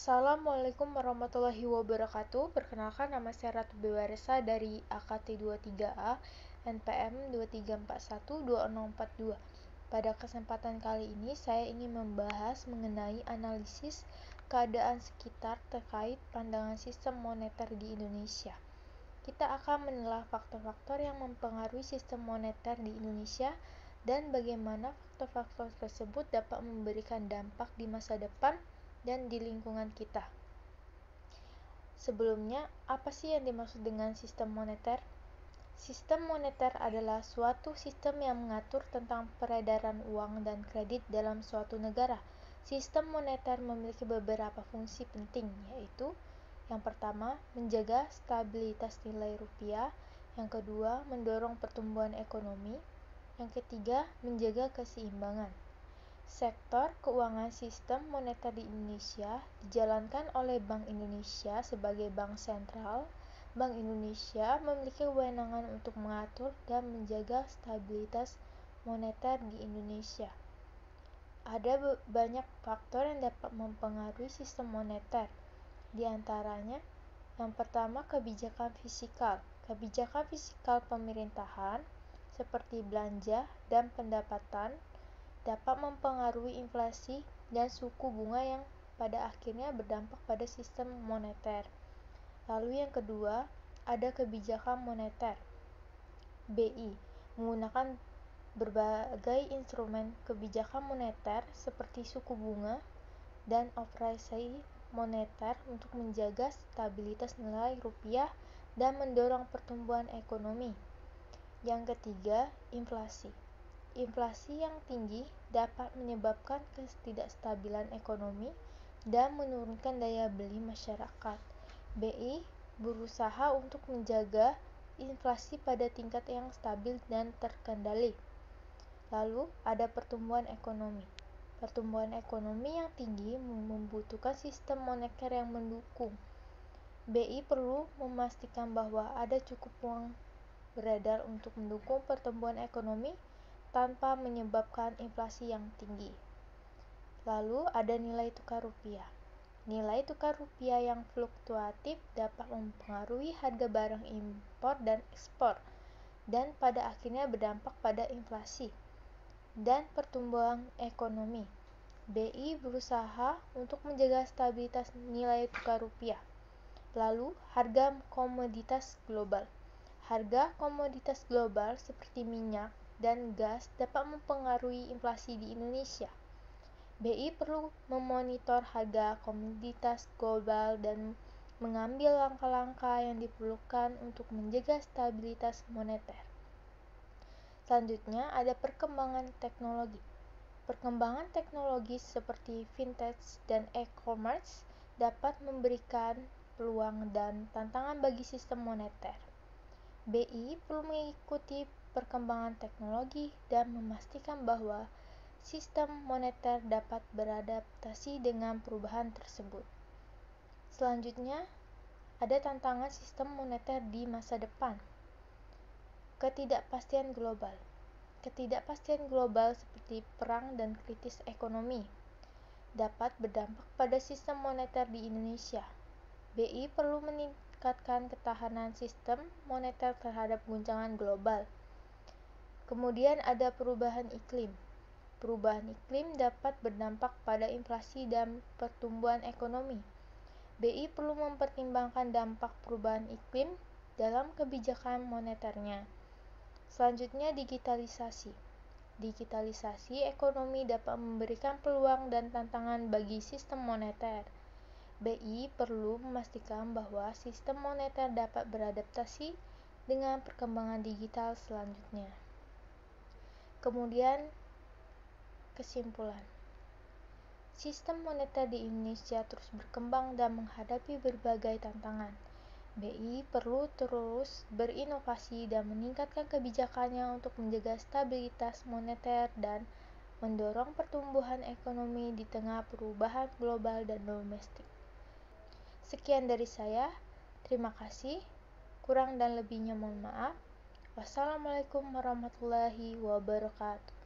Assalamualaikum warahmatullahi wabarakatuh. Perkenalkan, nama saya Ratu Bewaresa dari AKT 23A NPM 23412042. Pada kesempatan kali ini saya ingin membahas mengenai analisis keadaan sekitar terkait pandangan sistem moneter di Indonesia. Kita akan menelaah faktor-faktor yang mempengaruhi sistem moneter di Indonesia dan bagaimana faktor-faktor tersebut dapat memberikan dampak di masa depan dan di lingkungan kita. Sebelumnya, apa sih yang dimaksud dengan sistem moneter? Sistem moneter adalah suatu sistem yang mengatur tentang peredaran uang dan kredit dalam suatu negara. Sistem moneter memiliki beberapa fungsi penting, yaitu yang pertama, menjaga stabilitas nilai rupiah, yang kedua, mendorong pertumbuhan ekonomi, yang ketiga, menjaga keseimbangan. Sektor keuangan sistem moneter di Indonesia dijalankan oleh Bank Indonesia sebagai bank sentral. Bank Indonesia memiliki kewenangan untuk mengatur dan menjaga stabilitas moneter di Indonesia. Ada banyak faktor yang dapat mempengaruhi sistem moneter. Di antaranya, yang pertama, kebijakan fiskal. Kebijakan fiskal pemerintahan seperti belanja dan pendapatan dapat mempengaruhi inflasi dan suku bunga yang pada akhirnya berdampak pada sistem moneter. Lalu yang kedua, ada kebijakan moneter. BI menggunakan berbagai instrumen kebijakan moneter seperti suku bunga dan operasi moneter untuk menjaga stabilitas nilai rupiah dan mendorong pertumbuhan ekonomi. Yang ketiga, inflasi. Inflasi yang tinggi dapat menyebabkan ketidakstabilan ekonomi dan menurunkan daya beli masyarakat. BI berusaha untuk menjaga inflasi pada tingkat yang stabil dan terkendali. Lalu ada pertumbuhan ekonomi. Pertumbuhan ekonomi yang tinggi membutuhkan sistem moneter yang mendukung. BI perlu memastikan bahwa ada cukup uang beredar untuk mendukung pertumbuhan ekonomi tanpa menyebabkan inflasi yang tinggi. Lalu ada nilai tukar rupiah. Nilai tukar rupiah yang fluktuatif dapat mempengaruhi harga barang impor dan ekspor dan pada akhirnya berdampak pada inflasi dan pertumbuhan ekonomi. BI berusaha untuk menjaga stabilitas nilai tukar rupiah. Lalu, harga komoditas global. Harga komoditas global seperti minyak dan gas dapat mempengaruhi inflasi di Indonesia. BI perlu memonitor harga komoditas global dan mengambil langkah-langkah yang diperlukan untuk menjaga stabilitas moneter. Selanjutnya ada perkembangan teknologi. Perkembangan teknologi seperti fintech dan e-commerce dapat memberikan peluang dan tantangan bagi sistem moneter. BI perlu mengikuti perkembangan teknologi dan memastikan bahwa sistem moneter dapat beradaptasi dengan perubahan tersebut. Selanjutnya, ada tantangan sistem moneter di masa depan. Ketidakpastian global. Ketidakpastian global seperti perang dan krisis ekonomi dapat berdampak pada sistem moneter di Indonesia. BI perlu meningkatkan ketahanan sistem moneter terhadap guncangan global. Kemudian ada perubahan iklim. Perubahan iklim dapat berdampak pada inflasi dan pertumbuhan ekonomi. BI perlu mempertimbangkan dampak perubahan iklim dalam kebijakan moneternya. Selanjutnya, digitalisasi. Digitalisasi ekonomi dapat memberikan peluang dan tantangan bagi sistem moneter. BI perlu memastikan bahwa sistem moneter dapat beradaptasi dengan perkembangan digital selanjutnya. Kemudian, kesimpulan. Sistem moneter di Indonesia terus berkembang dan menghadapi berbagai tantangan. BI perlu terus berinovasi dan meningkatkan kebijakannya untuk menjaga stabilitas moneter dan mendorong pertumbuhan ekonomi di tengah perubahan global dan domestik. Sekian dari saya. Terima kasih. Kurang dan lebihnya mohon maaf. Wassalamualaikum warahmatullahi wabarakatuh.